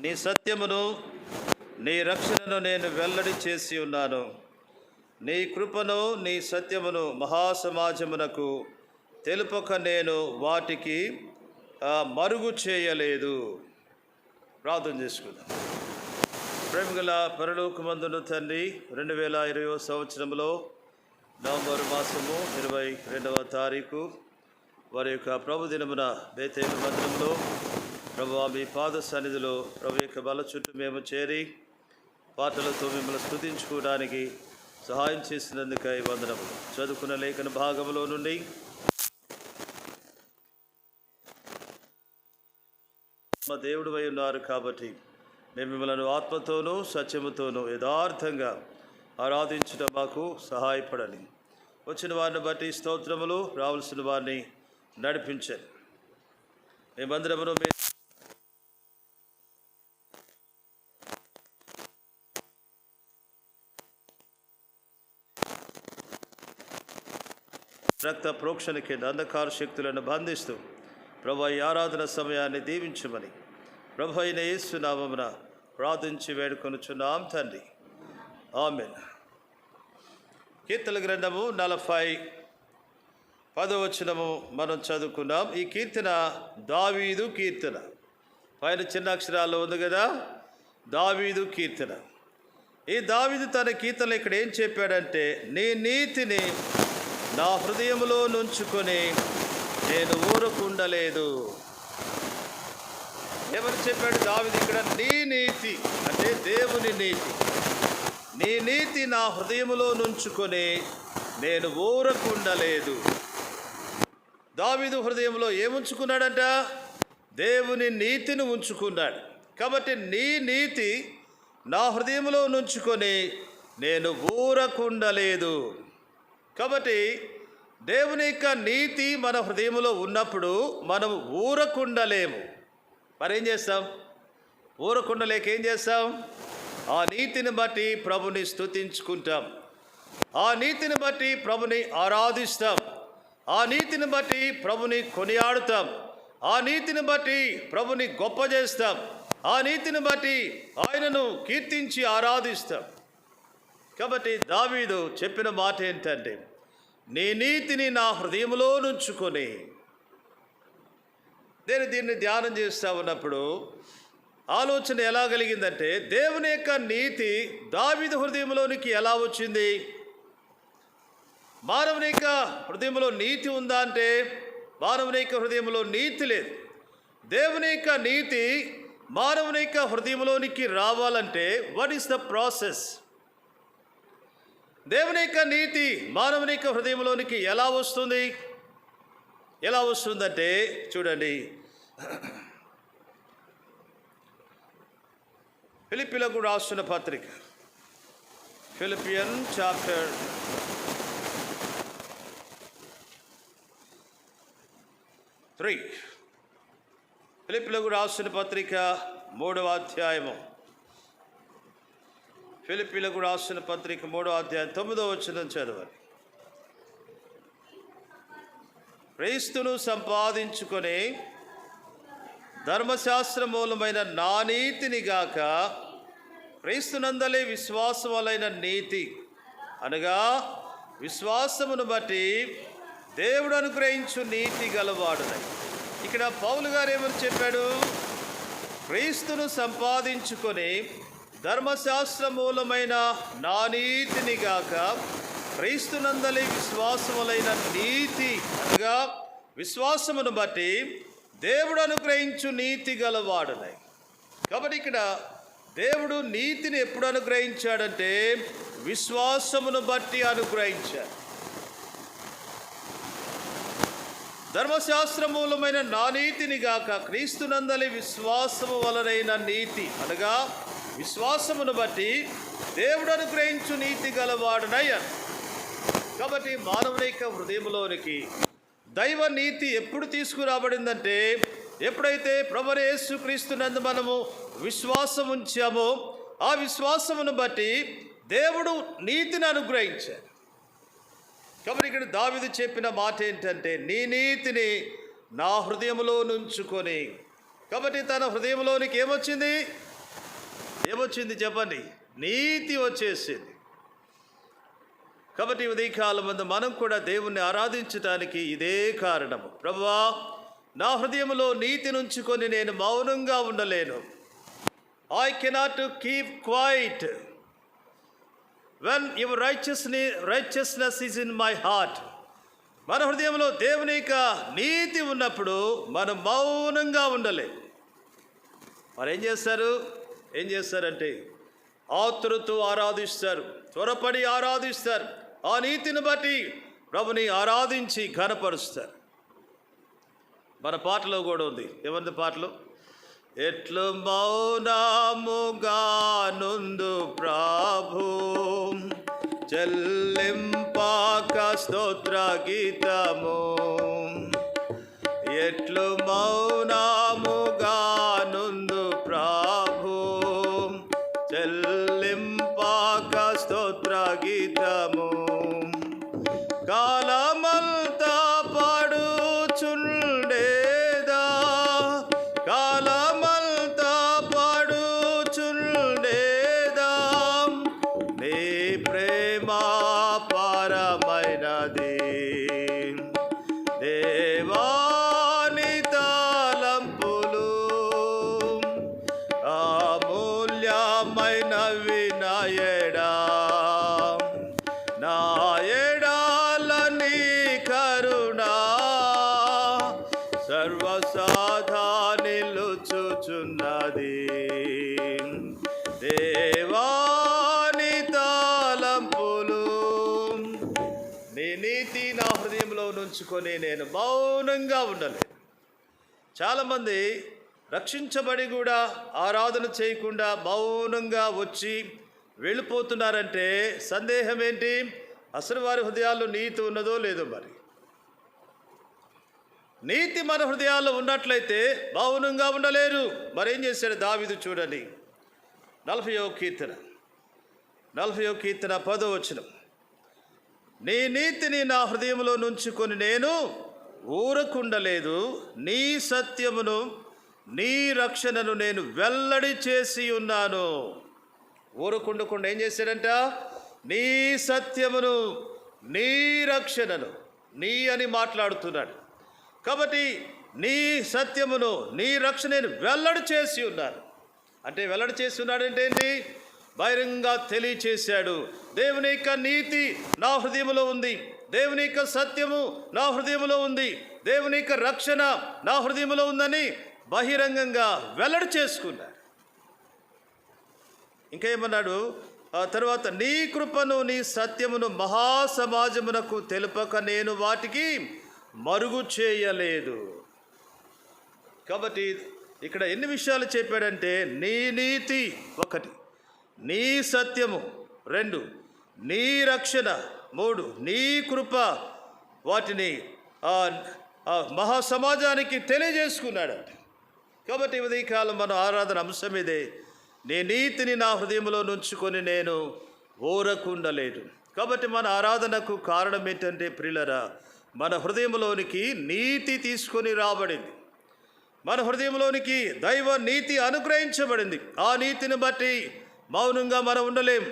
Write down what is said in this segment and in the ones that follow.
నీ సత్యమును నీ రక్షణను నేను వెల్లడి చేసి ఉన్నాను. నీ కృపను నీ సత్యమును మహాసమాజమునకు తెలుపక నేను వాటికి మరుగు చేయలేదు. ప్రార్థన చేసుకుందాం. ప్రేమగల పరలోకమందున తండ్రి, 2020 సంవత్సరంలో నవంబర్ మాసము 22వ తారీఖు వారి యొక్క ప్రభు దినమున బేతేలు మందిరంలో ప్రభువా మీ పాద సన్నిధిలో ప్రభు యొక్క బల చుట్టూ మేము చేరి పాటలతో మిమ్మల్ని స్తుతించుకోవడానికి సహాయం చేసినందుకై వందనములు. చదువుకున్న లేఖన భాగంలో నుండి మా దేవుడు అయి ఉన్నారు కాబట్టి మేము మిమ్మల్ని ఆత్మతోనూ సత్యముతోనూ యథార్థంగా ఆరాధించడం మాకు సహాయపడాలి. వచ్చిన వారిని బట్టి స్తోత్రములు, రావాల్సిన వారిని నడిపించండి. మేమందరమును రక్త ప్రోక్షణ కింద అంధకార శక్తులను బంధిస్తూ ప్రభు ఈ ఆరాధన సమయాన్ని దీవించమని ప్రభు అయిన యేసు నామమున ప్రార్థించి వేడుకొనుచున్నాం తండ్రి, ఆమేన్. కీర్తన గ్రంథము 40:10 మనం చదువుకున్నాం. ఈ కీర్తన దావీదు కీర్తన. పైన చిన్న అక్షరాల్లో ఉంది కదా, దావీదు కీర్తన. ఈ దావీదు తన కీర్తనలో ఇక్కడ ఏం చెప్పాడంటే, నీ నీతిని నా హృదయంలో నుంచుకొని నేను ఊరకుండలేదు. ఎవరు చెప్పాడు దావీదు ఇక్కడ? నీ నీతి అంటే దేవుని నీతి. నీ నీతి నా హృదయంలో నుంచుకొని నేను ఊరకుండలేదు. దావీదు హృదయంలో ఏముంచుకున్నాడంట? దేవుని నీతిని ఉంచుకున్నాడు. కాబట్టి నీ నీతి నా హృదయంలో నుంచుకొని నేను ఊరకుండలేదు. కాబట్టి దేవుని యొక్క నీతి మన హృదయంలో ఉన్నప్పుడు మనం ఊరకుండలేము. మరేం చేస్తాం? ఊరకుండలేక ఏం చేస్తాం? ఆ నీతిని బట్టి ప్రభుని స్తుతించుకుంటాం, ఆ నీతిని బట్టి ప్రభుని ఆరాధిస్తాం, ఆ నీతిని బట్టి ప్రభుని కొనియాడుతాం, ఆ నీతిని బట్టి ప్రభుని గొప్ప చేస్తాం, ఆ నీతిని బట్టి ఆయనను కీర్తించి ఆరాధిస్తాం. కాబట్టి దావీదు చెప్పిన మాట ఏంటంటే, నీ నీతిని నా హృదయంలో నుంచుకొని. నేను దీన్ని ధ్యానం చేస్తూ ఉన్నప్పుడు ఆలోచన ఎలా కలిగిందంటే, దేవుని యొక్క నీతి దావీదు హృదయంలోనికి ఎలా వచ్చింది? మానవుని యొక్క హృదయంలో నీతి ఉందా అంటే మానవుని యొక్క హృదయంలో నీతి లేదు. దేవుని యొక్క నీతి మానవుని యొక్క హృదయంలోనికి రావాలంటే వాట్ ఈస్ ద ప్రాసెస్? దేవుని యొక్క నీతి మానవుని యొక్క హృదయంలోనికి ఎలా వస్తుంది? ఎలా వస్తుందంటే చూడండి, ఫిలిప్పీలకు రాస్తున్న పత్రిక, ఫిలిపియన్ చాప్టర్ 3. ఫిలిప్పీలకు రాస్తున్న పత్రిక 3వ అధ్యాయము. ఫిలిప్పీలకు రాస్తున్న పత్రిక 3వ అధ్యాయం 9వ వచనం చదవాలి. క్రీస్తును సంపాదించుకొని ధర్మశాస్త్ర మూలమైన నా నీతిని గాక క్రీస్తునందలి విశ్వాసం వలైన నీతి అనగా విశ్వాసమును బట్టి దేవుడు అనుగ్రహించు నీతి గలవాడునై. ఇక్కడ పౌలు గారు ఏమని చెప్పాడు? క్రీస్తును సంపాదించుకొని ధర్మశాస్త్ర మూలమైన నా నీతిని గాక క్రీస్తునందలి విశ్వాసములైన నీతి అనగా విశ్వాసమును బట్టి దేవుడు అనుగ్రహించు నీతి గలవాడునై. కాబట్టి ఇక్కడ దేవుడు నీతిని ఎప్పుడు అనుగ్రహించాడంటే విశ్వాసమును బట్టి అనుగ్రహించాడు. ధర్మశాస్త్ర మూలమైన నా నీతిని గాక క్రీస్తునందలి విశ్వాసము వలనైన నీతి అనగా విశ్వాసమును బట్టి దేవుడు అనుగ్రహించు నీతి గలవాడునై. కాబట్టి మానవుని యొక్క హృదయంలోనికి దైవ నీతి ఎప్పుడు తీసుకురాబడిందంటే ఎప్పుడైతే ప్రభువైన యేసుక్రీస్తునందు మనము విశ్వాసం ఉంచామో ఆ విశ్వాసమును బట్టి దేవుడు నీతిని అనుగ్రహించాడు. కాబట్టి ఇక్కడ దావీదు చెప్పిన మాట ఏంటంటే, నీ నీతిని నా హృదయంలో నుంచుకొని. కాబట్టి తన హృదయంలోనికి ఏమొచ్చింది? ఏమొచ్చింది చెప్పండి? నీతి వచ్చేసింది. కాబట్టి ఉదయకాలం ముందు మనం కూడా దేవుణ్ణి ఆరాధించడానికి ఇదే కారణము. ప్రభువా, నా హృదయంలో నీతిని ఉంచుకొని నేను మౌనంగా ఉండలేను. I cannot keep quiet when your righteousness is in my heart. మన హృదయంలో దేవుని యొక్క నీతి ఉన్నప్పుడు మనం మౌనంగా ఉండలేము. మరి ఏం చేస్తారంటే ఆతురతో ఆరాధిస్తారు, త్వరపడి ఆరాధిస్తారు. ఆ నీతిని బట్టి ప్రభుని ఆరాధించి ఘనపరుస్తారు. మన పాటలో కూడా ఉంది. ఏమంది పాటలు? ఎట్లు మౌనముగానుందు ప్రభు, చెల్లింపాక స్తోత్ర గీతము. ఎట్లు మౌనముగానుందు ప్రభు, చెల్లింపాక స్తోత్ర గీతము. కాలమంతా పాడుచుండేదా, కాలమంతా పాడుచుండేదా, నీ ప్రేమ పారమైనది, దేవాని తలంపులు అమూల్యమైనవి నాయడా. నాయడాల నీ కరుణ సర్వసాధా నిలుచుచున్నది, దేవాని తలంపులు. నీ నీతి నా హృదయంలో నుంచుకొని నేను మౌనంగా ఉండలేను. చాలామంది రక్షించబడి కూడా ఆరాధన చేయకుండా మౌనంగా వచ్చి వెళ్ళిపోతున్నారంటే సందేహం ఏంటి? అసలు వారి హృదయాల్లో నీతి ఉన్నదో లేదో. మరి నీతి మన హృదయాల్లో ఉన్నట్లయితే మౌనంగా ఉండలేరు. మరేం చేశాడు దావీదు? చూడండి, 40వ కీర్తన 10వ వచనం. నీ నీతిని నా హృదయంలో నుంచుకొని నేను ఊరకుండలేదు, నీ సత్యమును నీ రక్షణను నేను వెల్లడి చేసి ఉన్నాను. ఊరకుండకుండా ఏం చేశాడంట? నీ సత్యమును నీ రక్షణను, నీ అని మాట్లాడుతున్నాడు. కాబట్టి నీ సత్యమును నీ రక్షణ నేను వెల్లడి చేసి ఉన్నాను. అంటే వెల్లడి చేసి ఉన్నాడంటే ఏంటి? బహిరంగంగా తెలియచేశాడు. దేవుని యొక్క నీతి నా హృదయంలో ఉంది, దేవుని యొక్క సత్యము నా హృదయంలో ఉంది, దేవుని యొక్క రక్షణ నా హృదయంలో ఉందని బహిరంగంగా వెల్లడి చేసుకున్నాడు. ఇంకా ఏమన్నాడు ఆ తర్వాత? నీ కృపను నీ సత్యమును మహాసమాజమునకు తెలుపక నేను వాటికి మరుగు చేయలేదు. కాబట్టి ఇక్కడ ఎన్ని విషయాలు చెప్పాడంటే, నీ నీతి 1, నీ సత్యము 2, నీ రక్షణ 3, నీ కృప, వాటిని మహాసమాజానికి తెలియజేసుకున్నాడంట. కాబట్టి ఈ కాలం మన ఆరాధన అంశం ఇదే. నీ నీతిని నా హృదయంలో నుంచుకొని నేను ఊరకుండలేదు. కాబట్టి మన ఆరాధనకు కారణం ఏంటంటే ప్రియులరా, మన హృదయంలోనికి నీతి తీసుకొని రాబడింది. మన హృదయంలోనికి దైవ నీతి అనుగ్రహించబడింది. ఆ నీతిని బట్టి మౌనంగా మనం ఉండలేము,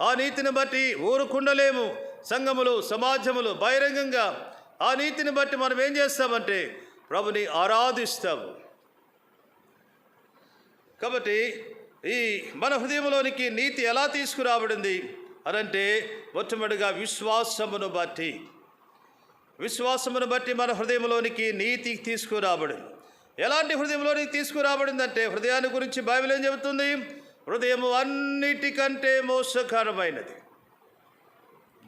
ఆ నీతిని బట్టి ఊరుకుండలేము. సంఘములు, సమాజములు బహిరంగంగా ఆ నీతిని బట్టి మనం ఏం చేస్తామంటే ప్రభుని ఆరాధిస్తాము. కాబట్టి ఈ మన హృదయంలోనికి నీతి ఎలా తీసుకురాబడింది అనంటే, మొట్టమొదటిగా విశ్వాసమును బట్టి మన హృదయంలోనికి నీతి తీసుకురాబడింది. ఎలాంటి హృదయంలోనికి తీసుకురాబడిందంటే, హృదయాన్ని గురించి బైబిల్ ఏం చెబుతుంది? హృదయము అన్నిటికంటే మోసకరమైనది,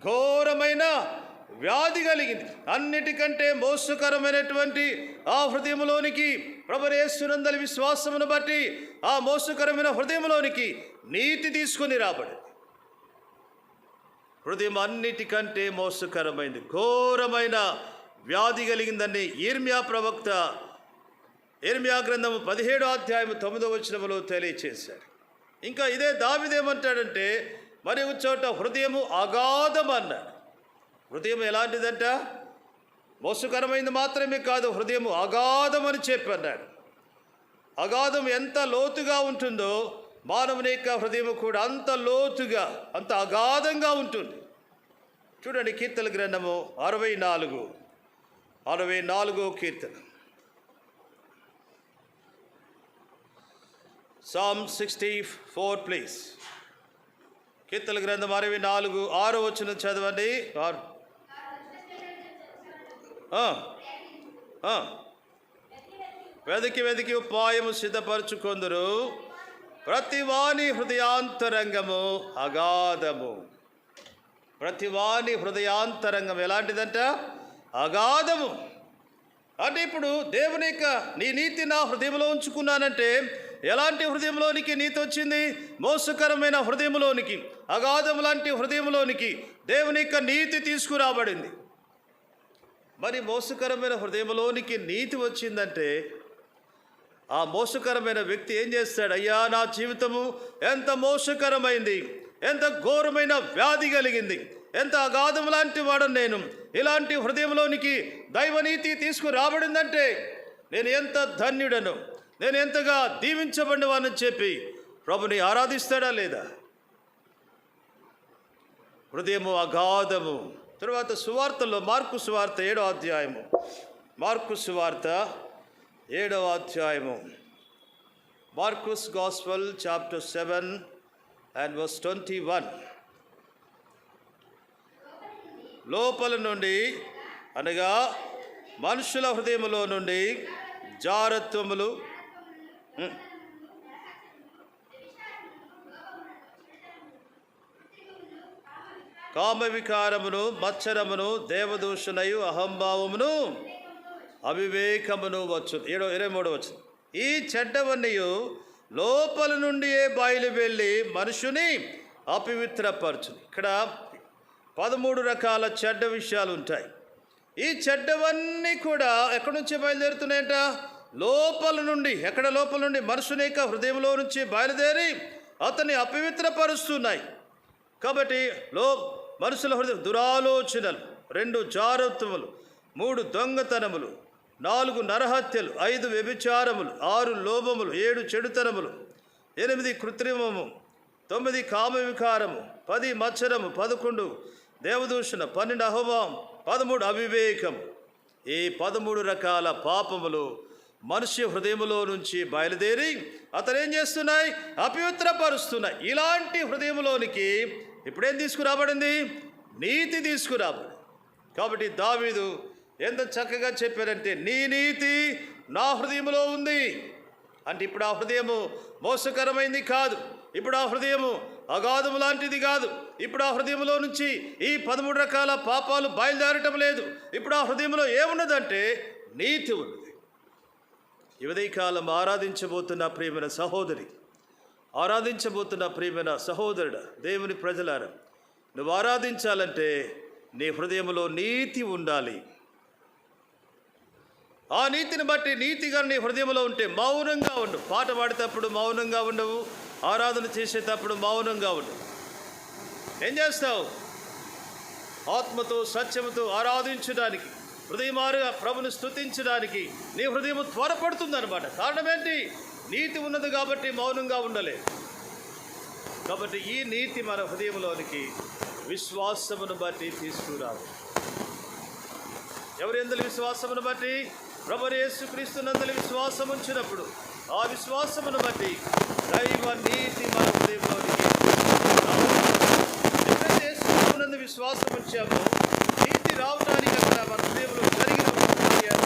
ఘోరమైన వ్యాధి కలిగింది. అన్నిటికంటే మోసకరమైనటువంటి ఆ హృదయంలోనికి ప్రభువు యేసునందలి విశ్వాసమును బట్టి ఆ మోసకరమైన హృదయంలోనికి నీతి తీసుకొని రాబడింది. హృదయం అన్నిటికంటే మోసకరమైంది, ఘోరమైన వ్యాధి కలిగిందని ఇర్మియా ప్రవక్త ఇర్మియా గ్రంథము 17వ అధ్యాయము 9వ వచనములో తెలియచేశాడు. ఇంకా ఇదే దావీదేమంటాడంటే, మరి ఒక చోట హృదయము అగాధం అన్నాడు. హృదయం ఎలాంటిదంట? మోసకరమైంది మాత్రమే కాదు, హృదయము అగాధం అని చెప్పన్నాడు. అగాధం ఎంత లోతుగా ఉంటుందో మానవుని యొక్క హృదయం కూడా అంత లోతుగా, అంత అగాధంగా ఉంటుంది. చూడండి, కీర్తన గ్రంథము 64 కీర్తన. Psalm 64 please. కీర్తన గ్రంథం 64 6వ వచనం చదవండి. వెదికి వెదికి ఉపాయము సిద్ధపరచుకొందురు, ప్రతివాని హృదయాంతరంగము అగాధము. ప్రతివాని హృదయాంతరంగం ఎలాంటిదంట? అగాధము. అంటే ఇప్పుడు దేవుని యొక్క నీ నీతి నా హృదయంలో ఉంచుకున్నానంటే ఎలాంటి హృదయంలోనికి నీతి వచ్చింది? మోసకరమైన హృదయంలోనికి, అగాధం లాంటి హృదయంలోనికి దేవుని యొక్క నీతి తీసుకురాబడింది. మరి మోసకరమైన హృదయంలోనికి నీతి వచ్చిందంటే ఆ మోసకరమైన వ్యక్తి ఏం చేస్తాడు? అయ్యా, నా జీవితము ఎంత మోసకరమైంది, ఎంత ఘోరమైన వ్యాధి కలిగింది, ఎంత అగాధం లాంటి వాడు నేను. ఇలాంటి హృదయంలోనికి దైవనీతి తీసుకురాబడిందంటే నేను ఎంత ధన్యుడను, నేను ఎంతగా దీవించబడినవానని చెప్పి ప్రభుని ఆరాధిస్తాడా లేదా? హృదయము అగాధము. తరువాత సువార్తలో మార్కు సువార్త 7వ అధ్యాయము. మార్కు సువార్త 7వ అధ్యాయము. మార్కుస్ గాస్పెల్ చాప్టర్ 7 and verse 21. లోపల నుండి అనగా మనుషుల హృదయములో నుండి జారత్వములు, కామవికారమును, మత్సరమును, దేవదూషణయు, అహంభావమును, అవివేకమును వచ్చు. 23వ వచనం. ఈ చెడ్డవన్నీయు లోపల నుండియే బయలు వెళ్ళి మనుషుని అపవిత్రపరచును. ఇక్కడ 13 రకాల చెడ్డ విషయాలు ఉంటాయి. ఈ చెడ్డవన్నీ కూడా ఎక్కడి నుంచి బయలుదేరుతున్నాయంట? లోపల నుండి. ఎక్కడ? లోపల నుండి. మనుషుని యొక్క హృదయంలో నుంచి బయలుదేరి అతన్ని అపవిత్రపరుస్తున్నాయి. కాబట్టి మనుషుల హృదయం దురాలోచనలు, 2 జారత్వములు, 3 దొంగతనములు, 4 నరహత్యలు, 5 వ్యభిచారములు, 6 లోభములు, 7 చెడుతనములు, 8 కృత్రిమము, 9 కామవికారము, 10 మత్సరము, 11 దేవదూషణ, 12 అహంభావం, 13 అవివేకం. ఈ 13 రకాల పాపములు మనుష్య హృదయములో నుంచి బయలుదేరి అతను ఏం చేస్తున్నాయి? అపవిత్రపరుస్తున్నాయి. ఇలాంటి హృదయంలోనికి ఇప్పుడేం తీసుకురాబడింది? నీతి తీసుకురాబడింది. కాబట్టి దావీదు ఎంత చక్కగా చెప్పారంటే, నీ నీతి నా హృదయంలో ఉంది అంటే ఇప్పుడు ఆ హృదయము మోసకరమైంది కాదు, ఇప్పుడు ఆ హృదయము అగాధము లాంటిది కాదు, ఇప్పుడు ఆ హృదయంలో నుంచి ఈ 13 రకాల పాపాలు బయలుదేరటం లేదు. ఇప్పుడు ఆ హృదయంలో ఏమున్నదంటే నీతి ఉన్నది. ఈ ఉదయకాలం ఆరాధించబోతున్న ప్రియమైన సహోదరి, ఆరాధించబోతున్న ప్రియమైన సహోదరుడు, దేవుని ప్రజలారా, నువ్వు ఆరాధించాలంటే నీ హృదయంలో నీతి ఉండాలి. ఆ నీతిని బట్టి, నీతిగా నీ హృదయంలో ఉంటే మౌనంగా ఉండు. పాట పాడేటప్పుడు మౌనంగా ఉండవు, ఆరాధన చేసేటప్పుడు మౌనంగా ఉండవు. ఏం చేస్తావు? ఆత్మతో సత్యముతో ఆరాధించడానికి, హృదయమారుగా ప్రభుని స్తుతించడానికి నీ హృదయం త్వరపడుతుందన్నమాట. కారణం ఏంటి? నీతి ఉన్నది కాబట్టి మౌనంగా ఉండలేదు. కాబట్టి ఈ నీతి మన హృదయంలోనికి విశ్వాసమును బట్టి తీసుకురాదు. ఎవరి యందు విశ్వాసమును బట్టి? ప్రభువైన యేసుక్రీస్తునందు విశ్వాసం ఉంచినప్పుడు ఆ విశ్వాసమును బట్టి దైవ నీతి మన హృదయంలోనికి. ఎప్పుడైతే యేసునందు విశ్వాసం ఉంచామో నీతి రావడానికి అక్కడ మన హృదయంలో జరిగిన కార్యములు 15వ అధ్యాయము.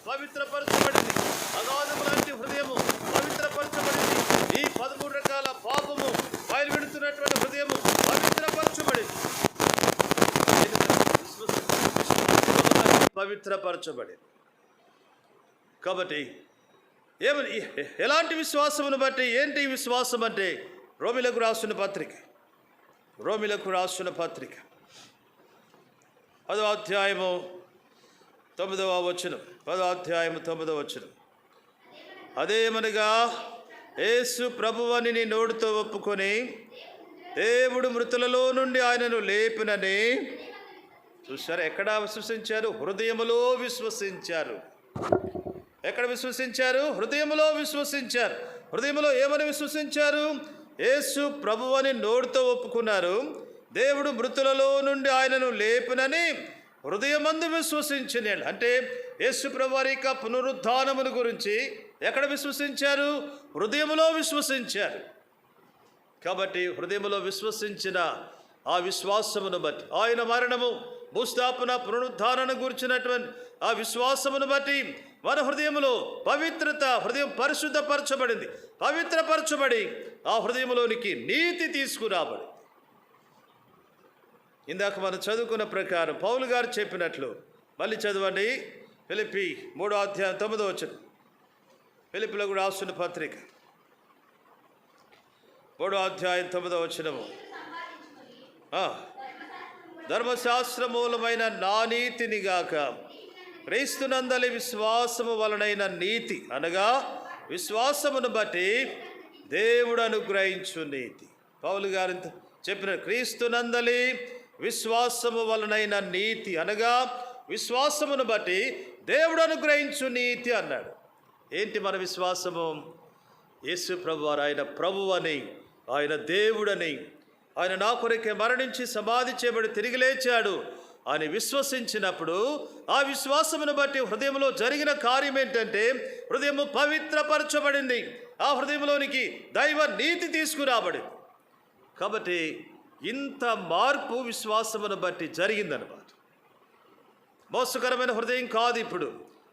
పవిత్రపరచబడింది. అగాధము లాంటి హృదయము పవిత్రపరచబడింది. పవిత్రపరచబడింది. కాబట్టి ఎలాంటి విశ్వాసమును బట్టి ఏంటి విశ్వాసం అంటే రోమిలకు రాసిన పత్రిక 10వ అధ్యాయము 9వ వచనం. 10వ అధ్యాయము 9వ వచనం. అదేమనగా యేసు ప్రభువని నీ నోటితో ఒప్పుకొని దేవుడు మృతులలో నుండి ఆయనను లేపినని చూశారు. ఎక్కడ విశ్వసించారు? హృదయములో విశ్వసించారు. ఎక్కడ విశ్వసించారు? హృదయములో విశ్వసించారు. హృదయములో ఏమని విశ్వసించారు? యేసు ప్రభువని నోటితో ఒప్పుకున్నారు. దేవుడు మృతులలో నుండి ఆయనను లేపినని హృదయమందు విశ్వసించిన అంటే యేసు ప్రభు వారి యొక్క పునరుద్ధానమును గురించి ఎక్కడ విశ్వసించారు? హృదయములో విశ్వసించారు. కాబట్టి హృదయములో విశ్వసించిన ఆ విశ్వాసమును బట్టి ఆయన మరణము, భూస్థాపన, పునరుద్ధారణను గురించినటువంటి ఆ విశ్వాసమును బట్టి మన హృదయములో హృదయం పరిశుద్ధపరచబడింది. పవిత్రపరచబడి ఆ హృదయంలోనికి నీతి తీసుకురాబడి. ఇందాక మనం చదువుకున్న ప్రకారం పౌలు గారు చెప్పినట్లు మళ్ళీ చదవండి. ఫిలిప్పీ 3వ అధ్యాయం 9వ వచనం. ఫిలిప్పీలకు రాస్తున్న పత్రిక 3వ అధ్యాయం 9వ వచనము. ధర్మశాస్త్ర మూలమైన నా నీతిని గాక క్రీస్తునందలి విశ్వాసము వలనైన నీతి, అనగా విశ్వాసమును బట్టి దేవుడు అనుగ్రహించు నీతి. పౌలు గారు చెప్పిన క్రీస్తునందలి విశ్వాసము వలనైన నీతి, అనగా విశ్వాసమును బట్టి దేవుడు అనుగ్రహించు నీతి అన్నాడు. ఏంటి మన విశ్వాసము? యేసు ప్రభువారు ఆయన ప్రభువని, ఆయన దేవుడని, ఆయన నా కొరకే మరణించి సమాధి చేయబడి తిరిగి లేచాడు అని విశ్వసించినప్పుడు ఆ విశ్వాసమును బట్టి హృదయంలో జరిగిన కార్యం ఏంటంటే హృదయము పవిత్రపరచబడింది. ఆ హృదయంలోనికి దైవ నీతి తీసుకురాబడింది. కాబట్టి ఇంత మార్పు విశ్వాసమును బట్టి జరిగిందన్నమాట. మోసకరమైన హృదయం కాదు ఇప్పుడు,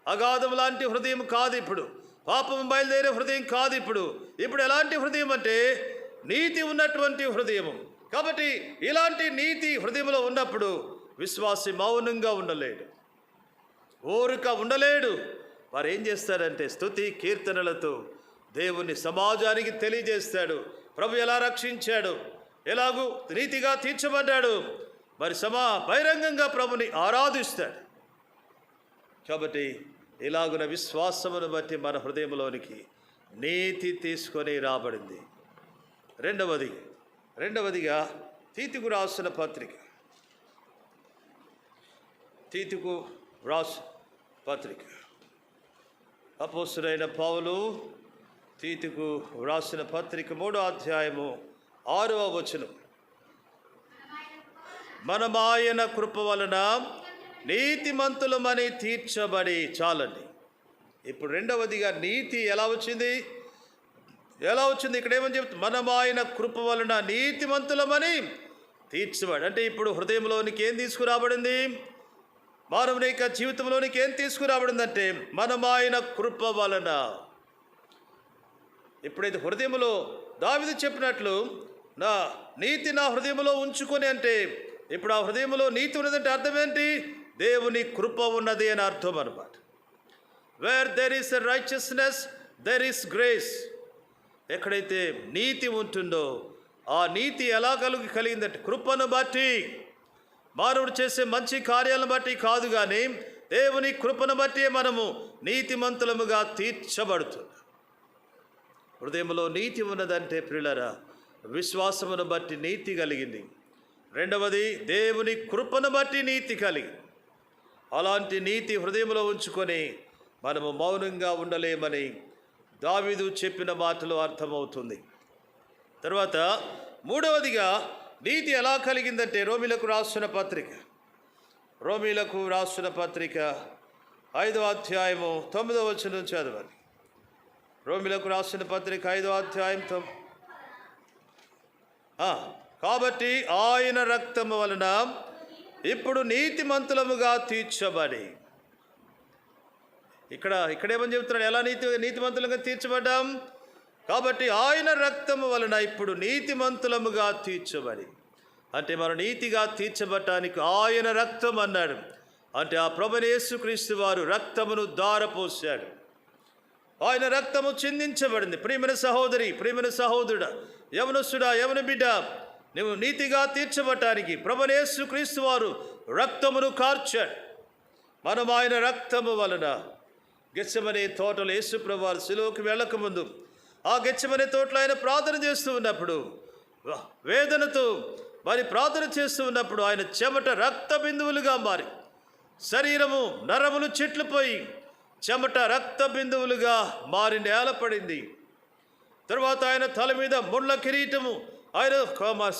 అగాధం లాంటి హృదయం కాదు ఇప్పుడు, పాపం బయలుదేరే హృదయం కాదు ఇప్పుడు. ఇప్పుడు ఎలాంటి హృదయం అంటే నీతి ఉన్నటువంటి హృదయము. కాబట్టి ఇలాంటి నీతి హృదయంలో ఉన్నప్పుడు విశ్వాసి మౌనంగా ఉండలేడు, ఓరిక ఉండలేడు. వారు ఏం చేస్తారంటే స్తుతి కీర్తనలతో దేవుని సమాజానికి తెలియజేస్తాడు. ప్రభు ఎలా రక్షించాడు, ఎలాగూ నీతిగా తీర్చబడ్డాడు, మరి బహిరంగంగా ప్రభుని ఆరాధిస్తాడు. కాబట్టి ఇలాగున విశ్వాసమును బట్టి మన హృదయంలోనికి నీతి తీసుకొని రాబడింది. రెండవదిగా తీతుకు రాసిన పత్రిక, అపోస్తలుడైన పౌలు తీతుకు వ్రాసిన పత్రిక 3వ అధ్యాయము 6వ వచనం. మనమాయన కృప వలన నీతిమంతులమని తీర్చబడి. చాలండి. ఇప్పుడు రెండవదిగా నీతి ఎలా వచ్చింది? ఇక్కడ ఏమని చెప్తుంది? మనమాయన కృప వలన నీతిమంతులమని తీర్చబడి. అంటే ఇప్పుడు హృదయంలోనికి ఏం తీసుకురాబడింది? మానవుని యొక్క జీవితంలోనికి ఏం తీసుకురాబడిందంటే మనమాయన కృప వలన. ఇప్పుడైతే హృదయంలో దావీదు చెప్పినట్లు నా నీతి నా హృదయంలో ఉంచుకొని, అంటే ఇప్పుడు ఆ హృదయంలో నీతి ఉన్నదంటే అర్థం ఏంటి? దేవుని కృప ఉన్నది అని అర్థం అన్నమాట. Wear there is a righteousness there is grace. ఎక్కడైతే నీతి ఉంటుందో ఆ నీతి ఎలా కలిగిందంటే కృపను బట్టి, మానవుడు చేసే మంచి కార్యాలను బట్టి కాదు, కానీ దేవుని కృపను బట్టి మనము నీతిమంతులముగా తీర్చబడుతుంది. హృదయంలో నీతి ఉన్నదంటే ప్రియులారా విశ్వాసమును బట్టి నీతి కలిగింది. రెండవది దేవుని కృపను బట్టి నీతి కలిగి. అలాంటి నీతి హృదయంలో ఉంచుకొని మనము మౌనంగా ఉండలేమని దావీదు చెప్పిన మాటలు అర్థమవుతుంది. తర్వాత మూడవదిగా నీతి ఎలా కలిగిందంటే రోమీలకు రాసిన పత్రిక 5వ అధ్యాయము 9వ వచనం చదవాలి. రోమీలకు రాసిన పత్రిక 5వ అధ్యాయం కాబట్టి ఆయన రక్తము వలన ఇప్పుడు నీతిమంతులముగా తీర్చబడి. ఇక్కడేమని చెబుతున్నాడు? ఎలా నీతిమంతులుగా తీర్చబడ్డాం? కాబట్టి ఆయన రక్తము వలన ఇప్పుడు నీతిమంతులముగా తీర్చబడి. అంటే మన నీతిగా తీర్చబడటానికి ఆయన రక్తం అన్నాడు. అంటే ఆ ప్రభువైన యేసుక్రీస్తు వారు రక్తమును ధారపోశాడు. ఆయన రక్తము చిందించబడింది. ప్రియమైన సహోదరి, ప్రియమైన సహోదరుడా, యవనస్తుడా, యవన బిడ్డ, నువ్వు నీతిగా తీర్చబడటానికి ప్రభువైన యేసుక్రీస్తు వారు రక్తమును కార్చాడు. మనం ఆయన రక్తము వలన గెత్సెమనే తోటలో యేసు ప్రభువు వారు శిలువకు వెళ్ళకముందు ఆ గెత్సెమనే తోటలో ఆయన ప్రార్థన చేస్తూ ఉన్నప్పుడు, వేదనతో మరి ప్రార్థన చేస్తూ ఉన్నప్పుడు ఆయన చెమట రక్త బిందువులుగా మారి శరీరము నరములు చెట్లుపోయి చెమట రక్త బిందువులుగా మారి నేలపడింది. తర్వాత ఆయన తల మీద ముళ్ళ కిరీటము, ఆయన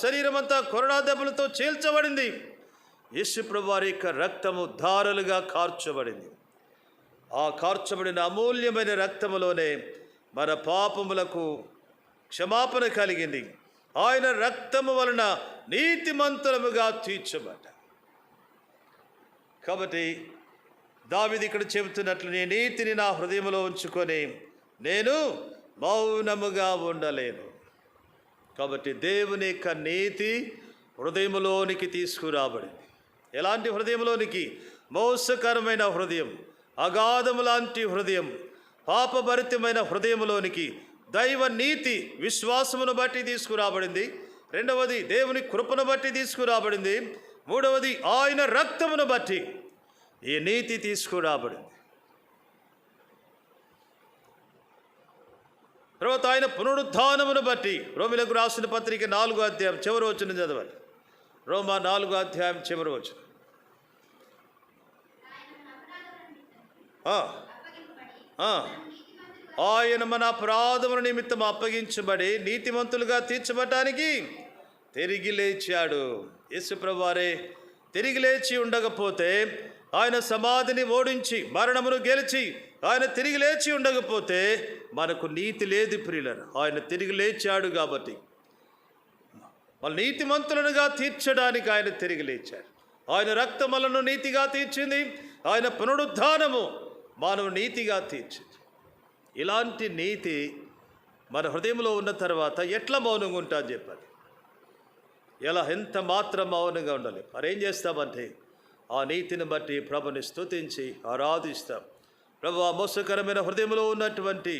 శరీరం అంతా కొరడా దెబ్బలతో చీల్చబడింది. యేసు ప్రభువు వారి యొక్క రక్తము ధారలుగా కార్చబడింది. ఆ కార్చబడిన అమూల్యమైన రక్తములోనే మన పాపములకు క్షమాపణ కలిగింది. ఆయన రక్తము వలన నీతిమంతులముగా తీర్చబడ్డ. కాబట్టి దావీదు ఇక్కడ చెబుతున్నట్లు, నీ నీతిని నా హృదయంలో ఉంచుకొని నేను మౌనముగా ఉండలేను. కాబట్టి దేవుని యొక్క నీతి హృదయంలోనికి తీసుకురాబడింది. ఎలాంటి హృదయంలోనికి? మోసకరమైన హృదయం, అగాధము లాంటి హృదయం, పాపభరితమైన హృదయంలోనికి దైవ నీతి విశ్వాసమును బట్టి తీసుకురాబడింది. రెండవది దేవుని కృపను బట్టి తీసుకురాబడింది. మూడవది ఆయన రక్తమును బట్టి ఈ నీతి తీసుకురాబడింది. తర్వాత ఆయన పునరుద్ధానమును బట్టి, రోమీయులకు రాసిన పత్రిక 4వ అధ్యాయం చివరి వచనం చదవాలి. రోమా 4వ అధ్యాయం చివరి వచనం. ఆయన మన అపరాధముల నిమిత్తం అప్పగించబడి నీతిమంతులుగా తీర్చబడటానికి తిరిగి లేచాడు. యేసు ప్రభువారే తిరిగి లేచి ఉండకపోతే, ఆయన సమాధిని ఓడించి మరణమును గెలిచి ఆయన తిరిగి లేచి ఉండకపోతే మనకు నీతి లేదు ప్రియులను. ఆయన తిరిగి లేచాడు కాబట్టి వాళ్ళు నీతిమంతులనుగా తీర్చడానికి ఆయన తిరిగి లేచాడు. ఆయన రక్తములను నీతిగా తీర్చింది. ఆయన పునరుద్ధానము మానవ నీతిగా తీర్చింది. ఇలాంటి నీతి మన హృదయంలో ఉన్న తర్వాత ఎట్లా మౌనంగా ఉంటుంది చెప్పండి? ఎంత మాత్రం మౌనంగా ఉండాలి. మరేం చేస్తామంటే ఆ నీతిని బట్టి ప్రభుని స్తుతించి ఆరాధిస్తాం. ప్రభు, ఆ మోసకరమైన హృదయంలో ఉన్నటువంటి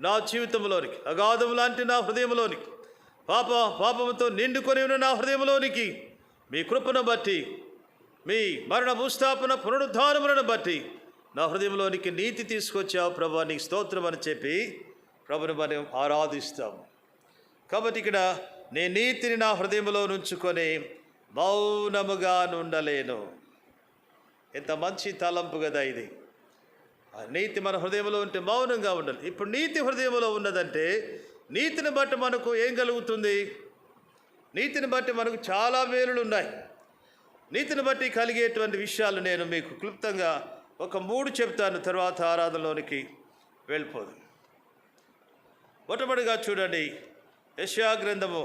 నా జీవితంలోనికి, అగాధం లాంటి నా హృదయంలోనికి, పాపముతో నిండుకొని ఉన్న నా హృదయంలోనికి మీ కృపను బట్టి, మీ మరణ భూస్థాపన పునరుద్ధానములను బట్టి నా హృదయంలోనికి నీతి తీసుకొచ్చావు ప్రభు, నీకు స్తోత్రం అని చెప్పి ప్రభుని మనం ఆరాధిస్తాము. కాబట్టి ఇక్కడ నీ నీతిని నా హృదయంలో నుంచుకొని మౌనముగా నుండలేను. ఎంత మంచి తలంపు కదా ఇది. ఆ నీతి మన హృదయంలో ఉంటే మౌనంగా ఉండాలి. ఇప్పుడు నీతి హృదయంలో ఉన్నదంటే నీతిని బట్టి మనకు ఏం కలుగుతుంది? నీతిని బట్టి మనకు చాలా మేలులు ఉన్నాయి. నీతిని బట్టి కలిగేటువంటి విషయాలు నేను మీకు క్లుప్తంగా ఒక 3 చెప్తాను, తర్వాత ఆరాధనలోనికి వెళ్ళిపోదు. మొట్టమొదటిగా చూడండి, యెషయా గ్రంథము,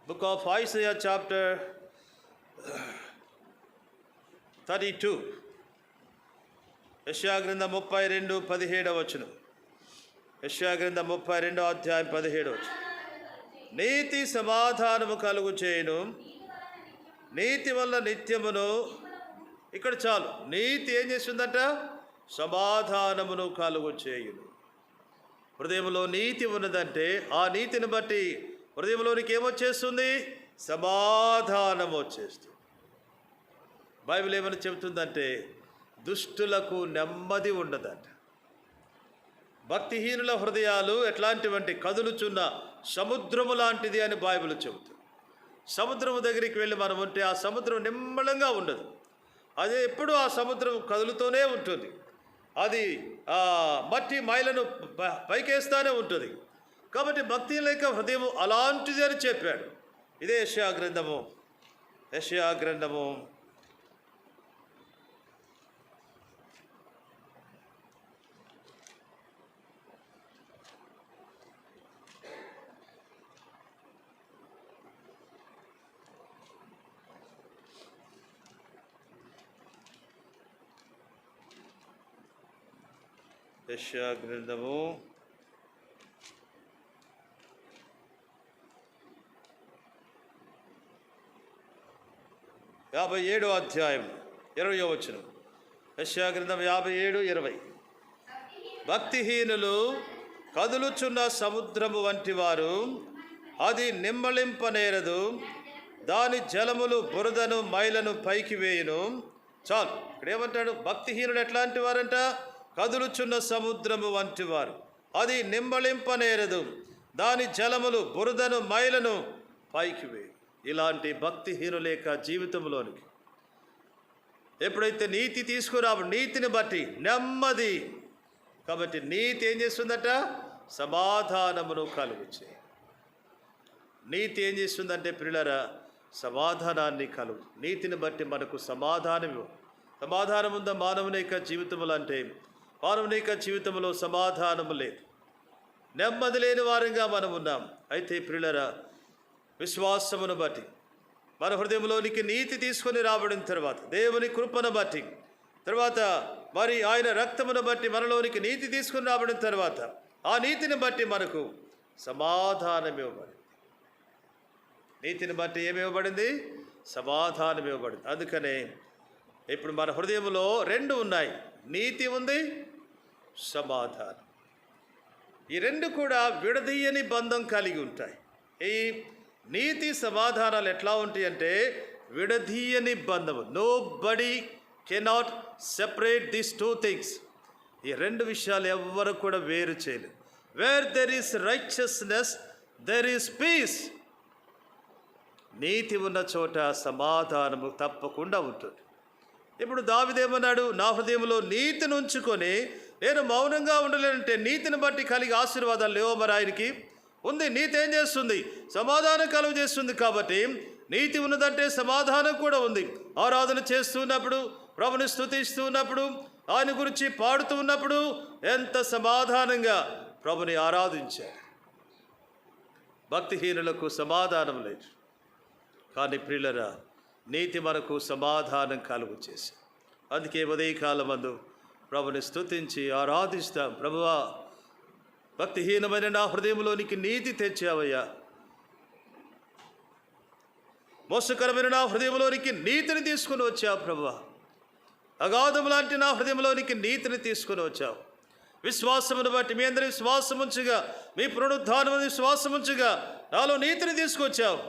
బుక్ ఆఫ్ ఐసయా చాప్టర్ 32, యెషయా గ్రంథం 32:17 వచనం. యెషయా గ్రంథం 32వ అధ్యాయం 17 వచనం. నీతి సమాధానము కలుగు చేయును, నీతి వల్ల నిత్యమును. ఇక్కడ చాలు, నీతి ఏం చేస్తుందంట? సమాధానమును కలుగు చేయును. హృదయంలో నీతి ఉన్నదంటే ఆ నీతిని బట్టి హృదయంలోనికి ఏమొచ్చేస్తుంది? సమాధానం వచ్చేస్తుంది. బైబిల్ ఏమని చెబుతుందంటే దుష్టులకు నెమ్మది ఉండదంట. భక్తిహీనుల హృదయాలు ఎట్లాంటివంటి? కదులుచున్న సముద్రము లాంటిది అని బైబిల్ చెబుతుంది. సముద్రము దగ్గరికి వెళ్ళి మనం ఉంటే ఆ సముద్రం నిమ్మలంగా ఉండదు. అదే ఎప్పుడు ఆ సముద్రం కదులుతూనే ఉంటుంది. అది మట్టి మైలను పైకేస్తానే ఉంటుంది. కాబట్టి భక్తి లేక హృదయం అలాంటిది అని చెప్పాడు. ఇదే యెషయా గ్రంథము, యెషయా గ్రంథము 32 57వ అధ్యాయం 20వ వచనం. యెషయా గ్రంథం 57:20. భక్తిహీనులు కదులుచున్న సముద్రము వంటి వారు, అది నిమ్మళింపనేరదు, దాని జలములు బురదను మైలను పైకి వేయును. చాలు. ఇక్కడ ఏమంటాడు? భక్తిహీనుడు ఎట్లాంటి వారంట? కదులుచున్న సముద్రము వంటి వారు, అది నిమ్మళింపనేరదు, దాని జలములు బురదను మైలను పైకి వేయు. ఇలాంటి భక్తిహీనుల యొక్క జీవితంలోనికి ఎప్పుడైతే నీతి తీసుకురావు, నీతిని బట్టి నెమ్మది. కాబట్టి నీతి ఏం చేస్తుందట? సమాధానమును కలుగుచే. నీతి ఏం చేస్తుందంటే ప్రియులారా, సమాధానాన్ని కలుగు. నీతిని బట్టి మనకు సమాధానం. సమాధానం ఉందా మానవుని యొక్క జీవితంలో? అంటే మానవుని యొక్క జీవితంలో సమాధానము లేదు, నెమ్మది లేని వారంగా మనం ఉన్నాం. అయితే ప్రియులారా, విశ్వాసమును బట్టి మన హృదయంలోనికి నీతి తీసుకొని రాబడిన తర్వాత, దేవుని కృపను బట్టి తర్వాత, మరి ఆయన రక్తమును బట్టి మనలోనికి నీతి తీసుకొని రాబడిన తర్వాత, ఆ నీతిని బట్టి మనకు సమాధానం ఇవ్వబడింది. నీతిని బట్టి ఏమి ఇవ్వబడింది? సమాధానం ఇవ్వబడింది. అందుకనే ఇప్పుడు మన హృదయంలో రెండు ఉన్నాయి, నీతి ఉంది, సమాధానం. ఈ రెండు కూడా విడదీయని బంధం కలిగి ఉంటాయి. ఈ నీతి సమాధానాలు ఎట్లా ఉంటాయి అంటే విడదీయని బంధము. Nobody cannot separate these two things. ఈ రెండు విషయాలు ఎవ్వరు కూడా వేరు చేయలేదు. Where there is righteousness there is peace. నీతి ఉన్న చోట సమాధానము తప్పకుండా ఉంటుంది. ఇప్పుడు దావీదేమన్నాడు? నా హృదయంలో నీతిని ఉంచుకొని నేను మౌనంగా ఉండలేనంటే నీతిని బట్టి కలిగి ఆశీర్వాదాలు లేవో? మరి ఆయనకి ఉంది. నీతి ఏం చేస్తుంది? సమాధానం కలుగు చేస్తుంది. కాబట్టి నీతి ఉన్నదంటే సమాధానం కూడా ఉంది. ఆరాధన చేస్తున్నప్పుడు, ప్రభుని స్తుతిస్తూ ఉన్నప్పుడు, ఆయన గురించి పాడుతూ ఉన్నప్పుడు ఎంత సమాధానంగా ప్రభుని ఆరాధించారు. భక్తిహీనులకు సమాధానం లేదు. కానీ ప్రియులరా, నీతి మనకు సమాధానం కలుగు చేసి, అందుకే ఉదయకాలం మందు ప్రభుని స్తుతించి ఆరాధిస్తాం. ప్రభువా, భక్తిహీనమైన నా హృదయంలోనికి నీతి తెచ్చావయ్యా. మోసకరమైన నా హృదయంలోనికి నీతిని తీసుకుని వచ్చావు ప్రభువా. అగాధం లాంటి నా హృదయంలోనికి నీతిని తీసుకుని వచ్చావు. విశ్వాసమును బట్టి మీ అందరి విశ్వాసముంచుగా, మీ పునరుద్ధానం విశ్వాసముంచుగా నాలో నీతిని తీసుకొచ్చావు.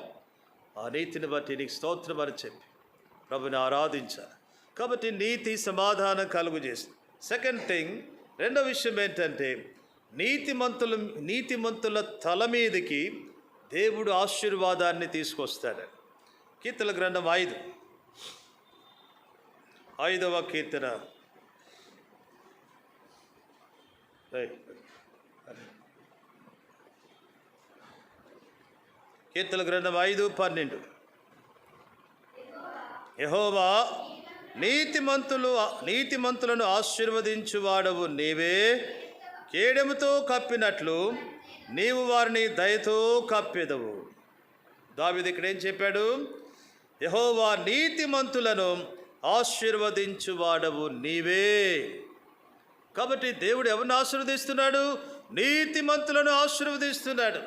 ఆ నీతిని బట్టి నీకు స్తోత్రం అని చెప్పి ప్రభుని ఆరాధించాలి. కాబట్టి నీతి సమాధానం కలుగు చేస్తుంది. సెకండ్ థింగ్, రెండో విషయం ఏంటంటే నీతిమంతుల తల మీదకి దేవుడు ఆశీర్వాదాన్ని తీసుకొస్తాడు. కీర్తన గ్రంథం 5వ కీర్తన. కీర్తన గ్రంథం 5:12. యెహోవా, నీతిమంతులను ఆశీర్వదించువాడవు నీవే. కేడెముతో కప్పినట్లు నీవు వారిని దయతో కప్పెదవు. దావీదు ఇక్కడ ఏం చెప్పాడు? యెహోవా, నీతిమంతులను ఆశీర్వదించువాడవు నీవే. కాబట్టి దేవుడు ఎవరిని ఆశీర్వదిస్తున్నాడు? నీతిమంతులను ఆశీర్వదిస్తున్నాడు.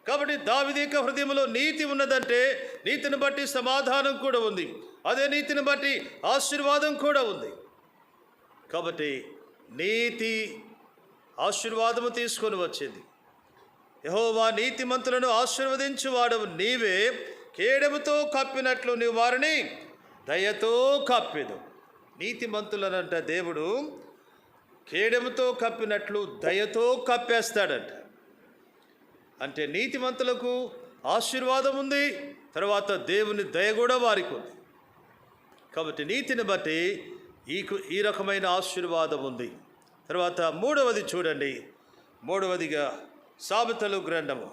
కాబట్టి దావీదు యొక్క హృదయంలో నీతి ఉన్నదంటే నీతిని బట్టి సమాధానం కూడా ఉంది, అదే నీతిని బట్టి ఆశీర్వాదం కూడా ఉంది. కాబట్టి నీతి ఆశీర్వాదము తీసుకొని వచ్చింది. యెహోవా, నీతిమంతులను ఆశీర్వదించువాడవు నీవే. కేడెముతో కప్పినట్లు నీవు వారిని దయతో కప్పెదు. నీతిమంతులనంట దేవుడు కేడెముతో కప్పినట్లు దయతో కప్పేస్తాడంట. అంటే నీతిమంతులకు ఆశీర్వాదం ఉంది, తర్వాత దేవుని దయ కూడా వారికి ఉంది. కాబట్టి నీతిని బట్టి ఈ రకమైన ఆశీర్వాదం ఉంది. తర్వాత మూడవది చూడండి. మూడవదిగా సామెతలు గ్రంథము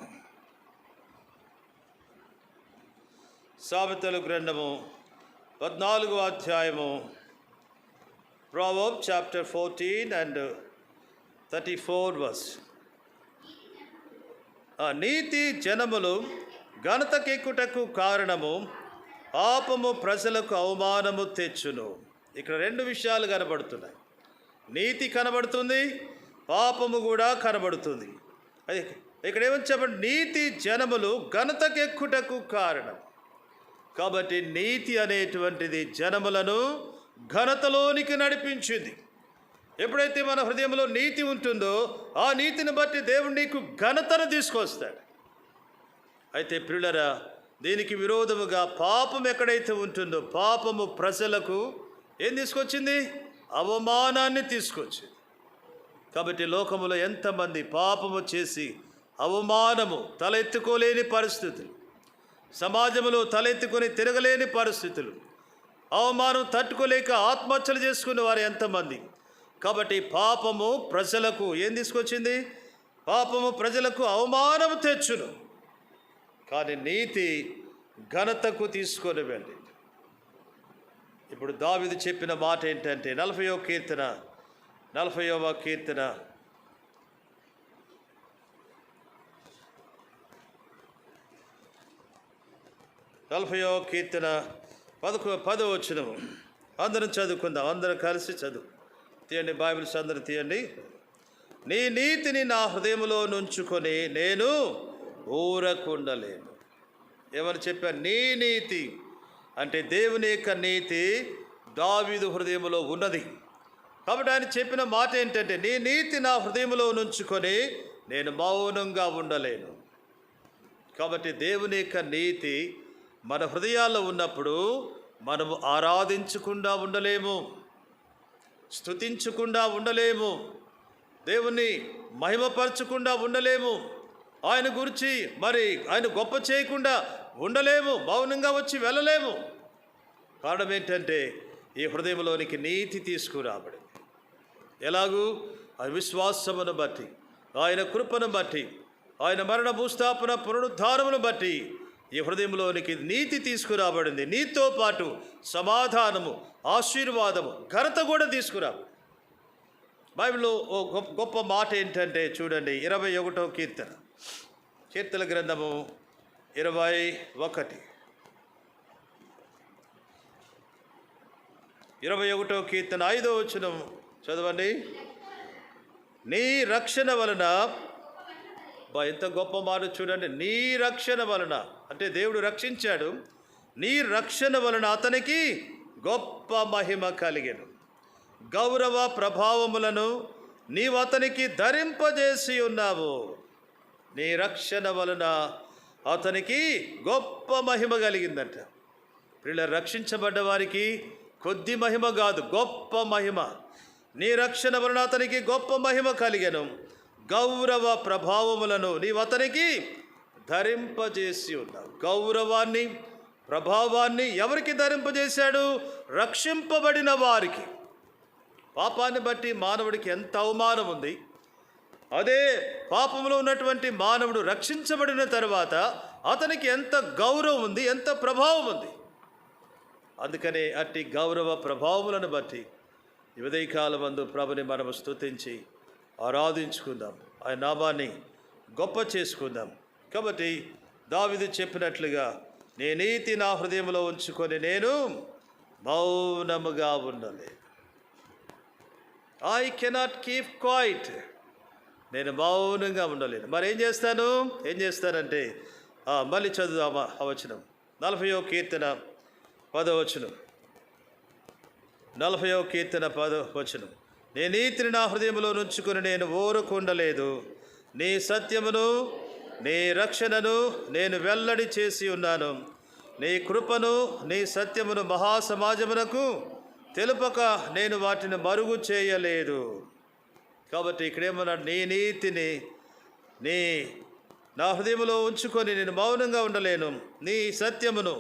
14వ అధ్యాయము, Proverbs chapter 14 and 34 verse. నీతి జనములు ఘనతకెక్కుటకు కారణము, పాపము ప్రజలకు అవమానము తెచ్చును. ఇక్కడ రెండు విషయాలు కనబడుతున్నాయి. నీతి కనబడుతుంది, పాపము కూడా కనబడుతుంది. ఇక్కడ ఏమని చెప్పండి? నీతి జనములు ఘనతకెక్కుటకు కారణం. కాబట్టి నీతి అనేటువంటిది జనములను ఘనతలోనికి నడిపించింది. ఎప్పుడైతే మన హృదయంలో నీతి ఉంటుందో ఆ నీతిని బట్టి దేవుడు నీకు ఘనతను తీసుకొస్తాడు. అయితే ప్రియులరా, దీనికి విరోధముగా పాపం ఎక్కడైతే ఉంటుందో పాపము ప్రజలకు ఏం తీసుకొచ్చింది? అవమానాన్ని తీసుకొచ్చింది. కాబట్టి లోకములో ఎంతమంది పాపము చేసి అవమానము తలెత్తుకోలేని పరిస్థితులు, సమాజంలో తలెత్తుకొని తిరగలేని పరిస్థితులు, అవమానం తట్టుకోలేక ఆత్మహత్యలు చేసుకునే వారు ఎంతమంది. కాబట్టి పాపము ప్రజలకు ఏం తీసుకొచ్చింది? పాపము ప్రజలకు అవమానము తెచ్చును, కానీ నీతి ఘనతకు తీసుకొని వెళ్ళి. ఇప్పుడు దావీదు చెప్పిన మాట ఏంటంటే 40వ కీర్తన 40వ కీర్తన 40వ కీర్తన 10వ వచనము. అందరం చదువుకుందాం, అందరం కలిసి చదువు. తీయండి, బైబిల్స్ అందరూ తీయండి. నీ నీతిని నా హృదయంలో నుంచుకొని నేను ఊరకుండలేను. ఏమని చెప్పారు? నీ నీతి అంటే దేవుని యొక్క నీతి దావీదు హృదయంలో ఉన్నది. కాబట్టి ఆయన చెప్పిన మాట ఏంటంటే, నీ నీతి నా హృదయంలో నుంచుకొని నేను మౌనంగా ఉండలేను. కాబట్టి దేవుని యొక్క నీతి మన హృదయాల్లో ఉన్నప్పుడు మనము ఆరాధించకుండా ఉండలేము, స్తుతించకుండా ఉండలేము, దేవుణ్ణి మహిమపరచకుండా ఉండలేము, ఆయన గురించి మరి ఆయన గొప్ప చేయకుండా ఉండలేము, మౌనంగా వచ్చి వెళ్ళలేము. కారణం ఏంటంటే ఈ హృదయంలోనికి నీతి తీసుకురాబడి. ఎలాగూ అవిశ్వాసమును బట్టి, ఆయన కృపను బట్టి, ఆయన మరణ భూస్థాపన పునరుద్ధానమును బట్టి ఈ హృదయంలోనికి నీతి తీసుకురాబడింది. నీతో పాటు సమాధానము, ఆశీర్వాదము, ఘనత కూడా తీసుకురాబడి. బైబిల్లో ఓ గొప్ప మాట ఏంటంటే చూడండి, 21వ కీర్తన, కీర్తన గ్రంథము 21, 21వ కీర్తన 5వ వచనం చదవండి. నీ రక్షణ వలన, ఎంత గొప్ప మాట చూడండి. నీ రక్షణ వలన అంటే దేవుడు రక్షించాడు. నీ రక్షణ వలన అతనికి గొప్ప మహిమ కలిగెను. గౌరవ ప్రభావములను నీవు అతనికి ధరింపజేసి ఉన్నావు. నీ రక్షణ వలన అతనికి గొప్ప మహిమ కలిగిందంట. వీళ్ళ రక్షించబడ్డ వారికి కొద్ది మహిమ కాదు, గొప్ప మహిమ. నీ రక్షణ వలన అతనికి గొప్ప మహిమ కలిగెను. గౌరవ ప్రభావములను నీవు అతనికి ధరింపజేసి ఉన్నావు. గౌరవాన్ని, ప్రభావాన్ని ఎవరికి ధరింపజేశాడు? రక్షింపబడిన వారికి. పాపాన్ని బట్టి మానవుడికి ఎంత అవమానం ఉంది, అదే పాపంలో ఉన్నటువంటి మానవుడు రక్షించబడిన తర్వాత అతనికి ఎంత గౌరవం ఉంది, ఎంత ప్రభావం ఉంది. అందుకనే అట్టి గౌరవ ప్రభావములను బట్టి ఈ ఉదయకాలమందు ప్రభుని మనము స్తుతించి ఆరాధించుకుందాం, ఆయన నామాన్ని గొప్ప చేసుకుందాం. కాబట్టి దావీదు చెప్పినట్లుగా, నీ నీతి నా హృదయంలో ఉంచుకొని నేను మౌనముగా ఉండలే. I cannot keep quiet. నేను మౌనంగా ఉండలేను. మరి ఏం చేస్తానంటే మళ్ళీ చదువుదామా ఆ వచనం. 40వ కీర్తన 10వ వచనం. 40వ కీర్తన 10వ వచనం. నీ నీతిని నా హృదయంలో నుంచుకొని నేను ఊరకుండలేదు. నీ సత్యమును, నీ రక్షణను నేను వెల్లడి చేసి ఉన్నాను. నీ కృపను, నీ సత్యమును మహాసమాజమునకు తెలుపక నేను వాటిని మరుగు చేయలేదు. కాబట్టి ఇక్కడేమన్నాడు? నీ నీతిని నా హృదయంలో ఉంచుకొని నేను మౌనంగా ఉండలేను. నీ సత్యమును,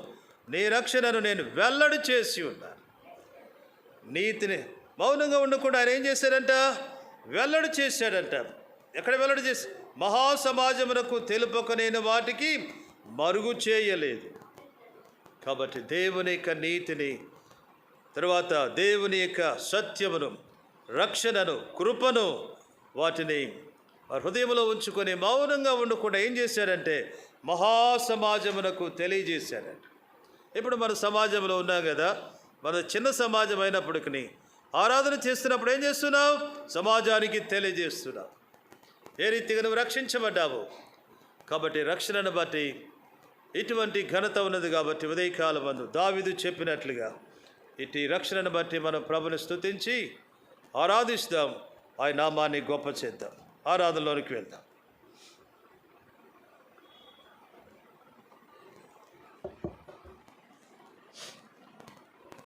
నీ రక్షణను నేను వెల్లడి చేసి ఉన్నాను. నీతిని మౌనంగా ఉండకుండా ఆయన ఏం చేశాడంట? వెల్లడి చేశాడంట. ఎక్కడ వెల్లడి చేసి? మహాసమాజమునకు తెలుపక నేను వాటికి మరుగు చేయలేదు. కాబట్టి దేవుని యొక్క నీతిని, తర్వాత దేవుని యొక్క సత్యమును, రక్షణను, కృపను, వాటిని హృదయంలో ఉంచుకొని మౌనంగా ఉండకుండా ఏం చేశాడంటే మహాసమాజమునకు తెలియజేశాడంట. ఇప్పుడు మన సమాజంలో ఉన్నాం కదా, మన చిన్న సమాజం అయినప్పటికీ ఆరాధన చేస్తున్నప్పుడు ఏం చేస్తున్నావు? సమాజానికి తెలియజేస్తున్నావు ఏ రీతిగా నువ్వు రక్షించబడ్డావు. కాబట్టి రక్షణను బట్టి ఇటువంటి ఘనత ఉన్నది కాబట్టి ఉదయకాలం మందు దావీదు చెప్పినట్లుగా ఇటు రక్షణను బట్టి మనం ప్రభుని స్తుతించి ఆరాధిస్తాం, ఆయన నామాన్ని గొప్ప చేద్దాం. ఆరాధనలోనికి వెళ్దాం.